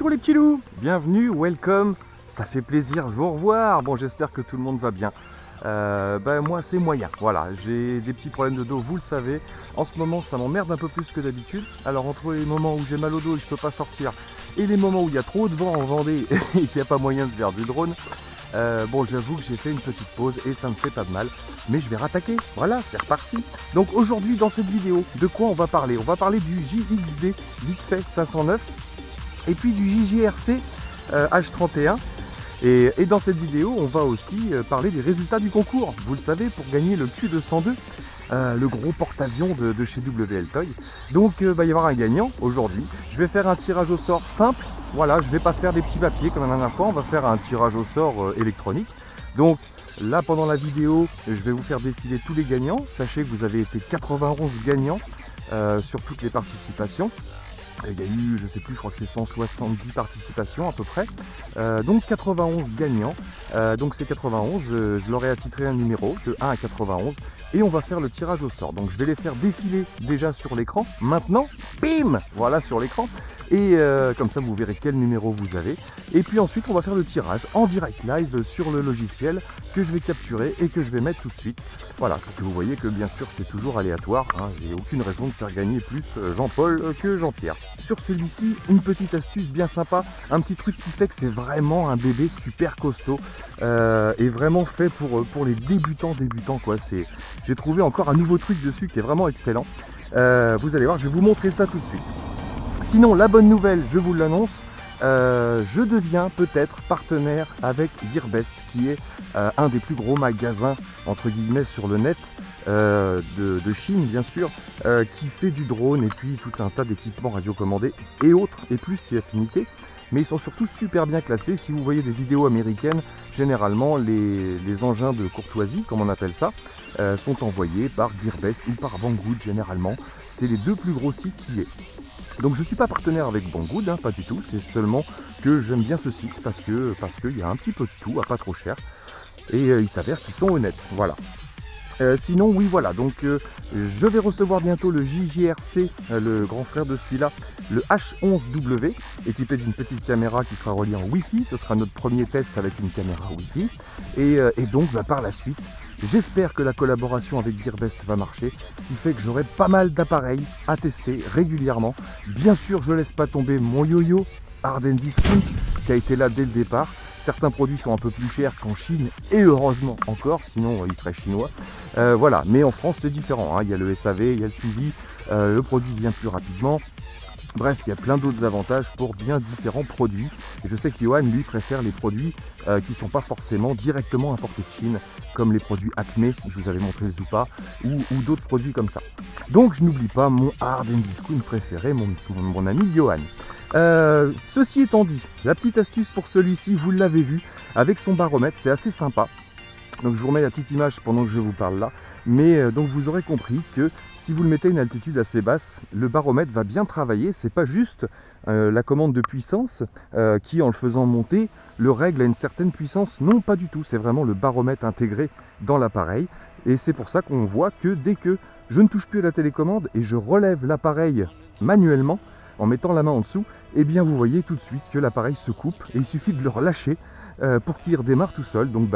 Bonjour les petits loups, bienvenue, welcome, ça fait plaisir de vous revoir. Bon, j'espère que tout le monde va bien. Moi c'est moyen, voilà, j'ai des petits problèmes de dos, vous le savez. En ce moment ça m'emmerde un peu plus que d'habitude. Alors entre les moments où j'ai mal au dos et je peux pas sortir, et les moments où il y a trop de vent en Vendée et qu'il n'y a pas moyen de faire du drone, bon, j'avoue que j'ai fait une petite pause et ça me fait pas de mal, mais je vais rattaquer, voilà, c'est reparti. Donc aujourd'hui dans cette vidéo, de quoi on va parler? On va parler du JXD vite fait 509 et puis du JJRC H31. Et dans cette vidéo, on va aussi parler des résultats du concours. Vous le savez, pour gagner le Q202, le gros porte-avions de chez WL Toy. Donc il va y avoir un gagnant aujourd'hui. Je vais faire un tirage au sort simple. Voilà, je ne vais pas faire des petits papiers comme la dernière fois. On va faire un tirage au sort électronique. Donc là, pendant la vidéo, je vais vous faire défiler tous les gagnants. Sachez que vous avez été 91 gagnants sur toutes les participations. Il y a eu, je sais plus, je crois que c'est 170 participations à peu près. Donc 91 gagnants. Donc ces 91, je leur ai attitré un numéro de 1 à 91. Et on va faire le tirage au sort. Donc je vais les faire défiler déjà sur l'écran. Maintenant, bim, voilà sur l'écran. Et comme ça vous verrez quel numéro vous avez. Et puis ensuite on va faire le tirage en direct live sur le logiciel que je vais capturer et que je vais mettre tout de suite. Voilà, pour que vous voyez que bien sûr c'est toujours aléatoire, hein. J'ai aucune raison de faire gagner plus Jean-Paul que Jean-Pierre. Sur celui-ci, une petite astuce bien sympa, un petit truc qui fait que c'est vraiment un bébé super costaud et vraiment fait pour les débutants quoi. J'ai trouvé encore un nouveau truc dessus qui est vraiment excellent. Vous allez voir, je vais vous montrer ça tout de suite. Sinon, la bonne nouvelle, je vous l'annonce, je deviens peut-être partenaire avec Gearbest, qui est un des plus gros magasins entre guillemets sur le net de Chine bien sûr, qui fait du drone et puis tout un tas d'équipements radiocommandés et autres, et plus si affinité. Mais ils sont surtout super bien classés. Si vous voyez des vidéos américaines, généralement les engins de courtoisie, comme on appelle ça, sont envoyés par Gearbest ou par Banggood généralement. C'est les deux plus gros sites qui est. Donc je ne suis pas partenaire avec Banggood, hein, pas du tout, c'est seulement que j'aime bien ce site parce qu'il y a un petit peu de tout à pas trop cher. Et il s'avère qu'ils sont honnêtes, voilà. Sinon oui voilà, donc je vais recevoir bientôt le JJRC, le grand frère de celui-là, le H11W, équipé d'une petite caméra qui sera reliée en Wi-Fi. Ce sera notre premier test avec une caméra Wi-Fi. Et donc par la suite, j'espère que la collaboration avec Gearbest va marcher, ce qui fait que j'aurai pas mal d'appareils à tester régulièrement. Bien sûr, je laisse pas tomber mon yo-yo Arden Discount qui a été là dès le départ. Certains produits sont un peu plus chers qu'en Chine, et heureusement encore, sinon ils seraient chinois. Voilà, mais en France c'est différent, hein. Il y a le SAV, il y a le suivi, le produit vient plus rapidement. Bref, il y a plein d'autres avantages pour bien différents produits. Et je sais que Johan, lui, préfère les produits qui ne sont pas forcément directement importés de Chine, comme les produits Acme, je vous avais montré le Zupa, ou d'autres produits comme ça. Donc je n'oublie pas mon Arden Discount préféré, mon ami Johan. Ceci étant dit, la petite astuce pour celui-ci, vous l'avez vu, avec son baromètre, c'est assez sympa. Donc je vous remets la petite image pendant que je vous parle là. Mais donc vous aurez compris que si vous le mettez à une altitude assez basse, le baromètre va bien travailler. C'est pas juste la commande de puissance qui, en le faisant monter, le règle à une certaine puissance. Non, pas du tout. C'est vraiment le baromètre intégré dans l'appareil. Et c'est pour ça qu'on voit que dès que je ne touche plus à la télécommande et je relève l'appareil manuellement, en mettant la main en dessous, et bien vous voyez tout de suite que l'appareil se coupe et il suffit de le relâcher pour qu'il redémarre tout seul. Donc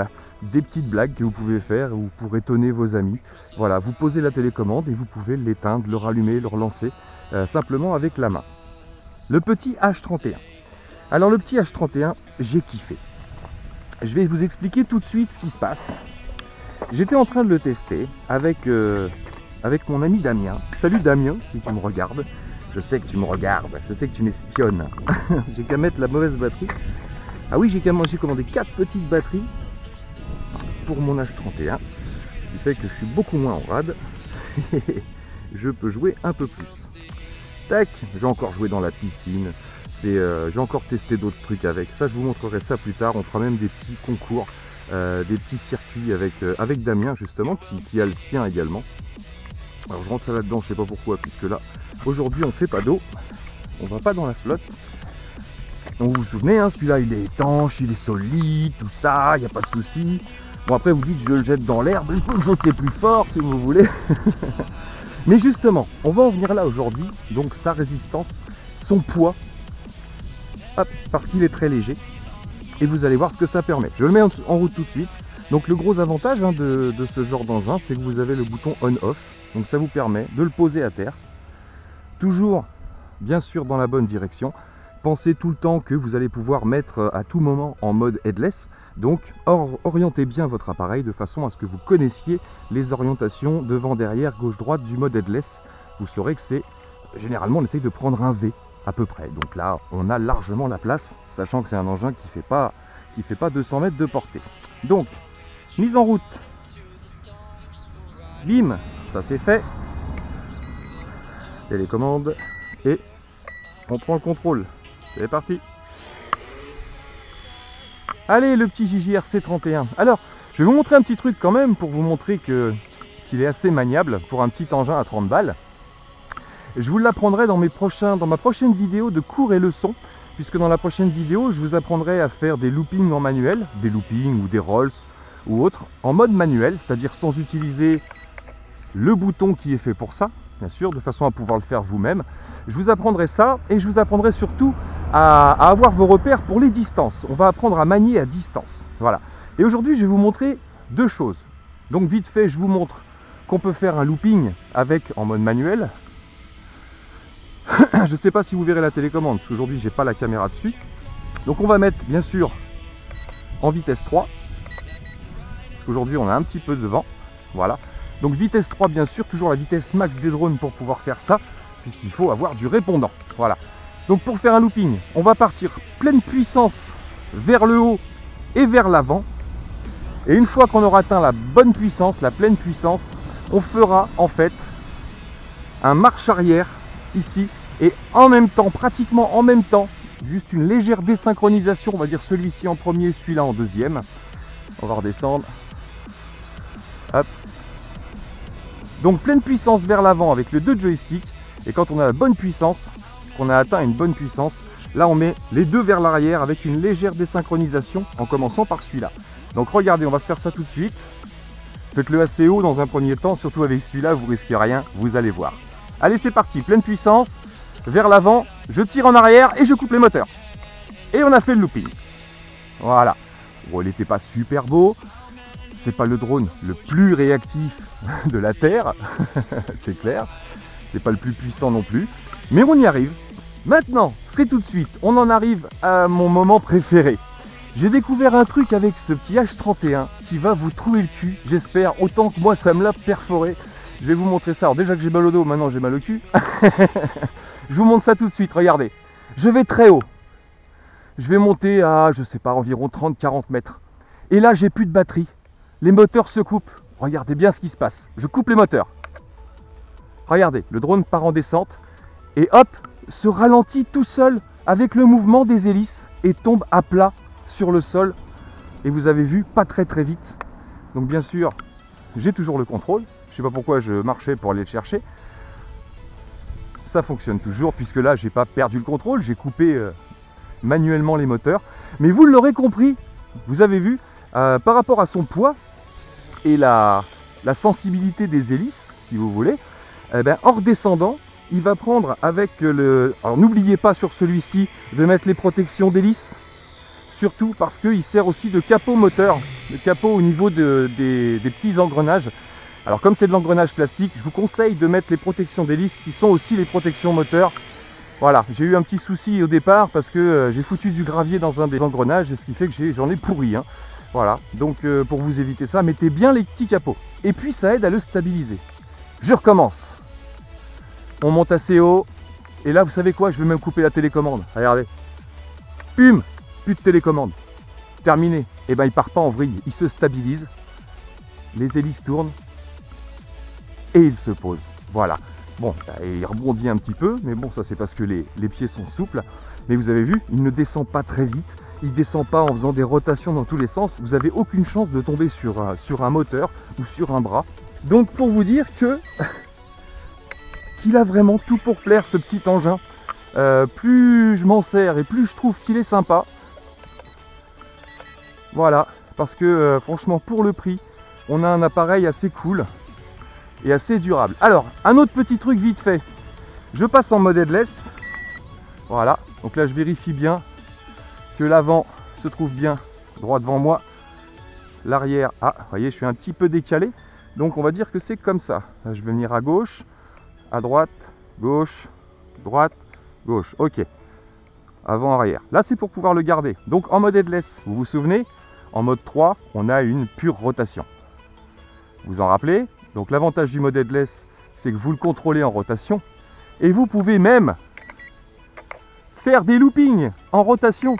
des petites blagues que vous pouvez faire ou pour étonner vos amis. Voilà, vous posez la télécommande et vous pouvez l'éteindre, le rallumer, le relancer simplement avec la main. Le petit H31. Alors le petit H31, j'ai kiffé. Je vais vous expliquer tout de suite ce qui se passe. J'étais en train de le tester avec mon ami Damien. Salut Damien, si tu me regardes. Je sais que tu me regardes, je sais que tu m'espionnes. J'ai qu'à mettre la mauvaise batterie. Ah oui, j'ai commandé 4 petites batteries pour mon H31. Ce qui fait que je suis beaucoup moins en rade. Je peux jouer un peu plus. Tac, j'ai encore joué dans la piscine. J'ai encore testé d'autres trucs avec. Ça, je vous montrerai ça plus tard. On fera même des petits concours, des petits circuits avec Damien justement, qui a le sien également. Alors je rentre là-dedans, je sais pas pourquoi, puisque là, aujourd'hui on fait pas d'eau, on va pas dans la flotte. Donc vous vous souvenez, hein, celui-là il est étanche, il est solide, tout ça, il n'y a pas de souci. Bon après vous dites je le jette dans l'herbe, je peux le jeter plus fort si vous voulez. Mais justement, on va en venir là aujourd'hui, donc sa résistance, son poids hop, parce qu'il est très léger. Et vous allez voir ce que ça permet. Je le mets en route tout de suite. Donc le gros avantage de ce genre d'engin, c'est que vous avez le bouton on-off. Donc ça vous permet de le poser à terre. Toujours, bien sûr, dans la bonne direction. Pensez tout le temps que vous allez pouvoir mettre à tout moment en mode headless. Donc orientez bien votre appareil de façon à ce que vous connaissiez les orientations devant, derrière, gauche, droite du mode headless. Vous saurez que c'est, généralement on essaye de prendre un V à peu près. Donc là on a largement la place, sachant que c'est un engin qui fait pas 200 mètres de portée. Donc mise en route. Bim, ça c'est fait. Télécommande et on prend le contrôle. C'est parti. Allez, le petit JJRC 31. Alors, je vais vous montrer un petit truc quand même pour vous montrer qu'il est assez maniable pour un petit engin à 30 balles. Je vous l'apprendrai dans ma prochaine vidéo de cours et leçons, puisque dans la prochaine vidéo, je vous apprendrai à faire des loopings en manuel, des loopings ou des rolls ou autres, en mode manuel, c'est-à-dire sans utiliser le bouton qui est fait pour ça, bien sûr, de façon à pouvoir le faire vous-même. Je vous apprendrai ça et je vous apprendrai surtout à avoir vos repères pour les distances. On va apprendre à manier à distance. Voilà. Et aujourd'hui, je vais vous montrer deux choses. Donc vite fait, je vous montre qu'on peut faire un looping en mode manuel. Je ne sais pas si vous verrez la télécommande, parce qu'aujourd'hui, j'ai pas la caméra dessus. Donc on va mettre, bien sûr, en vitesse 3. Parce qu'aujourd'hui, on a un petit peu de vent. Voilà. Donc vitesse 3, bien sûr, toujours la vitesse max des drones pour pouvoir faire ça, puisqu'il faut avoir du répondant. Voilà. Donc pour faire un looping, on va partir pleine puissance vers le haut et vers l'avant. Et une fois qu'on aura atteint la bonne puissance, la pleine puissance, on fera en fait un marche arrière ici. Et en même temps, pratiquement en même temps, juste une légère désynchronisation, on va dire celui-ci en premier, celui-là en deuxième. On va redescendre. Hop. Donc pleine puissance vers l'avant avec les deux joysticks. Et quand on a la bonne puissance, qu'on a atteint une bonne puissance, là on met les deux vers l'arrière avec une légère désynchronisation en commençant par celui-là. Donc regardez, on va se faire ça tout de suite. Faites-le assez haut dans un premier temps, surtout avec celui-là, vous risquez rien, vous allez voir. Allez, c'est parti, pleine puissance, vers l'avant, je tire en arrière et je coupe les moteurs. Et on a fait le looping. Voilà. Bon, il n'était pas super beau. C'est pas le drone le plus réactif de la Terre, c'est clair. C'est pas le plus puissant non plus. Mais on y arrive. Maintenant, c'est tout de suite. On en arrive à mon moment préféré. J'ai découvert un truc avec ce petit H31 qui va vous trouver le cul, j'espère, autant que moi ça me l'a perforé. Je vais vous montrer ça. Alors déjà que j'ai mal au dos, maintenant j'ai mal au cul. Je vous montre ça tout de suite, regardez. Je vais très haut. Je vais monter à, je sais pas, environ 30-40 mètres. Et là, j'ai plus de batterie. Les moteurs se coupent. Regardez bien ce qui se passe. Je coupe les moteurs. Regardez, le drone part en descente. Et hop, se ralentit tout seul avec le mouvement des hélices et tombe à plat sur le sol. Et vous avez vu, pas très vite. Donc bien sûr, j'ai toujours le contrôle. Je sais pas pourquoi je marchais pour aller le chercher. Ça fonctionne toujours puisque là, j'ai pas perdu le contrôle. J'ai coupé manuellement les moteurs. Mais vous l'aurez compris, vous avez vu, par rapport à son poids et la sensibilité des hélices, si vous voulez, en redescendant, il va prendre avec le... Alors n'oubliez pas sur celui-ci de mettre les protections d'hélice, surtout parce qu'il sert aussi de capot moteur, de capot au niveau des petits engrenages. Alors comme c'est de l'engrenage plastique, je vous conseille de mettre les protections d'hélice qui sont aussi les protections moteurs. Voilà, j'ai eu un petit souci au départ parce que j'ai foutu du gravier dans un des engrenages, ce qui fait que j'en ai pourri. Hein. Voilà, donc pour vous éviter ça, mettez bien les petits capots. Et puis ça aide à le stabiliser. Je recommence. On monte assez haut. Et là, vous savez quoi? Je vais même couper la télécommande. Regardez. Plus de télécommande. Terminé. Et ben il part pas en vrille. Il se stabilise. Les hélices tournent. Et il se pose. Voilà. Bon, il rebondit un petit peu. Mais bon, ça c'est parce que les pieds sont souples. Mais vous avez vu, il ne descend pas très vite. Il ne descend pas en faisant des rotations dans tous les sens. Vous n'avez aucune chance de tomber sur un moteur ou sur un bras. Donc pour vous dire que qu'il a vraiment tout pour plaire ce petit engin. Plus je m'en sers et plus je trouve qu'il est sympa. Voilà, parce que franchement pour le prix, on a un appareil assez cool et assez durable. Alors, un autre petit truc vite fait. Je passe en mode headless. Voilà, donc là je vérifie bien que l'avant se trouve bien droit devant moi. L'arrière, ah, vous voyez, je suis un petit peu décalé. Donc on va dire que c'est comme ça. Là, je vais venir à gauche, à droite, gauche, droite, gauche. Ok. Avant, arrière. Là, c'est pour pouvoir le garder. Donc en mode headless, vous vous souvenez, en mode 3, on a une pure rotation. Vous en rappelez? Donc l'avantage du mode headless, c'est que vous le contrôlez en rotation. Et vous pouvez même faire des loopings en rotation.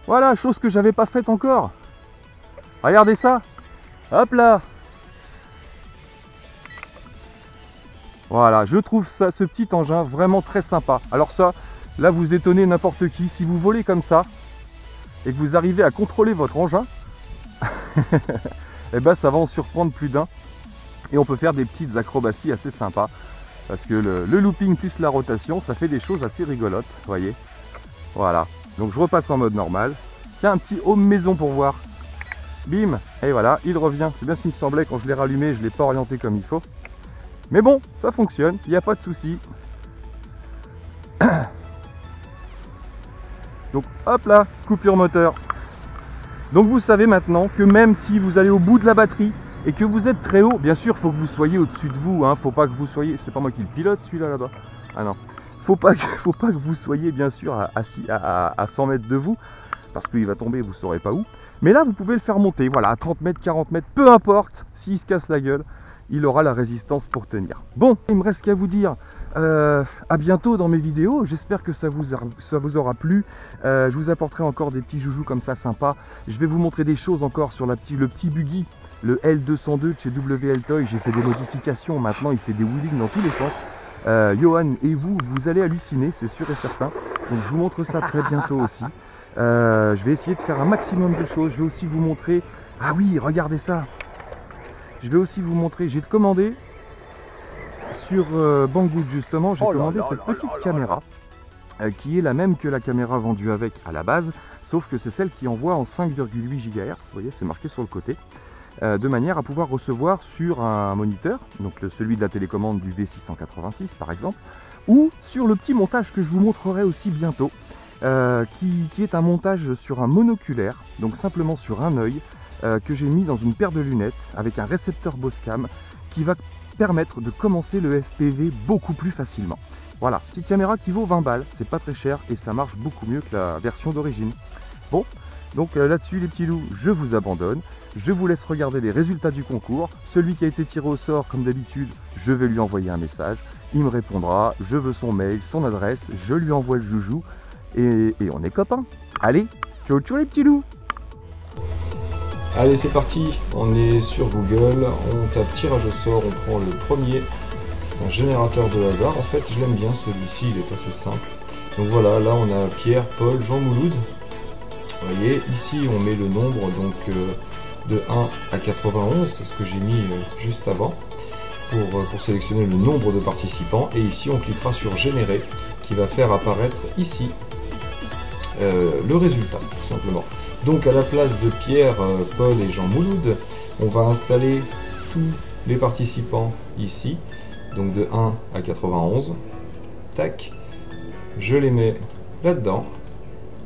Voilà, chose que j'avais pas faite encore. Regardez ça. Hop là. Voilà, je trouve ça, ce petit engin vraiment très sympa. Alors ça, là vous étonnez n'importe qui. Si vous volez comme ça et que vous arrivez à contrôler votre engin, et ben ça va en surprendre plus d'un. Et on peut faire des petites acrobaties assez sympas. Parce que le looping plus la rotation, ça fait des choses assez rigolotes, vous voyez. Voilà, donc je repasse en mode normal. Tiens, un petit home maison pour voir. Bim, et voilà, il revient. C'est bien ce qui me semblait quand je l'ai rallumé, je ne l'ai pas orienté comme il faut. Mais bon, ça fonctionne, il n'y a pas de souci. Donc hop là, coupure moteur. Donc vous savez maintenant que même si vous allez au bout de la batterie et que vous êtes très haut, bien sûr, il faut que vous soyez au-dessus de vous. Faut pas que vous soyez. C'est pas moi qui le pilote celui-là là-bas. Ah non. Faut pas que vous soyez bien sûr à 100 mètres de vous, parce qu'il va tomber, vous ne saurez pas où. Mais là, vous pouvez le faire monter, voilà, à 30 mètres, 40 mètres, peu importe, s'il se casse la gueule, il aura la résistance pour tenir. Bon, il me reste qu'à vous dire à bientôt dans mes vidéos. J'espère que ça vous aura plu. Je vous apporterai encore des petits joujoux comme ça sympas. Je vais vous montrer des choses encore sur le petit buggy, le L202 de chez WL Toy. J'ai fait des modifications, maintenant il fait des wheelings dans tous les sens. Johan et vous allez halluciner, c'est sûr et certain. Donc je vous montre ça très bientôt aussi. Je vais essayer de faire un maximum de choses. Je vais aussi vous montrer... Ah oui, regardez ça. Je vais aussi vous montrer, j'ai commandé sur Banggood justement, j'ai commandé cette petite caméra qui est la même que la caméra vendue avec à la base, sauf que c'est celle qui envoie en 5,8 GHz, vous voyez, c'est marqué sur le côté, de manière à pouvoir recevoir sur un moniteur, donc celui de la télécommande du V686 par exemple, ou sur le petit montage que je vous montrerai aussi bientôt, qui est un montage sur un monoculaire, donc simplement sur un œil, que j'ai mis dans une paire de lunettes avec un récepteur Boscam qui va permettre de commencer le FPV beaucoup plus facilement. Voilà, petite caméra qui vaut 20 balles, c'est pas très cher et ça marche beaucoup mieux que la version d'origine. Bon, donc là-dessus les petits loups, je vous abandonne, je vous laisse regarder les résultats du concours. Celui qui a été tiré au sort, comme d'habitude, je vais lui envoyer un message, il me répondra, je veux son mail, son adresse, je lui envoie le joujou et on est copains. Allez, ciao ciao les petits loups. Allez, c'est parti, on est sur Google, on tape tirage au sort, on prend le premier. C'est un générateur de hasard, en fait je l'aime bien celui-ci, il est assez simple. Donc voilà, là on a Pierre, Paul, Jean Mouloud. Vous voyez, ici on met le nombre donc de 1 à 91, c'est ce que j'ai mis juste avant, pour sélectionner le nombre de participants. Et ici on cliquera sur générer, qui va faire apparaître ici le résultat, tout simplement. Donc à la place de Pierre, Paul et Jean Mouloud, on va installer tous les participants ici, donc de 1 à 91. Tac, je les mets là-dedans.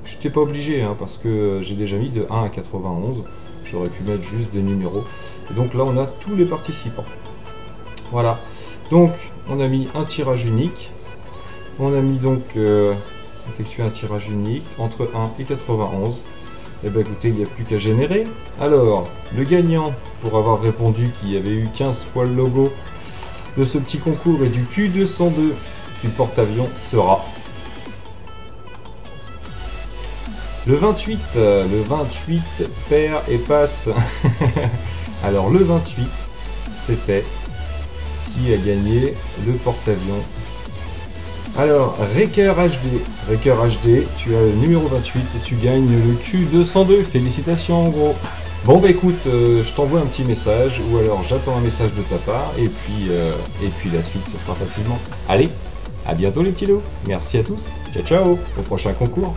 Je n'étais pas obligé, parce que j'ai déjà mis de 1 à 91. J'aurais pu mettre juste des numéros. Et donc là, on a tous les participants. Voilà. Donc, on a mis un tirage unique. On a mis donc effectuer un tirage unique entre 1 et 91. Et bien écoutez, il n'y a plus qu'à générer. Alors, le gagnant, pour avoir répondu qu'il y avait eu 15 fois le logo de ce petit concours et du Q202 du porte-avions sera le 28. Le 28 perd et passe. Alors le 28, c'était qui a gagné le porte-avions. Alors, Reker HD. Reker HD, tu as le numéro 28 et tu gagnes le Q202. Félicitations en gros. Bon bah écoute, je t'envoie un petit message ou alors j'attends un message de ta part et puis la suite se fera facilement. Allez, à bientôt les petits loups. Merci à tous. Ciao ciao, au prochain concours.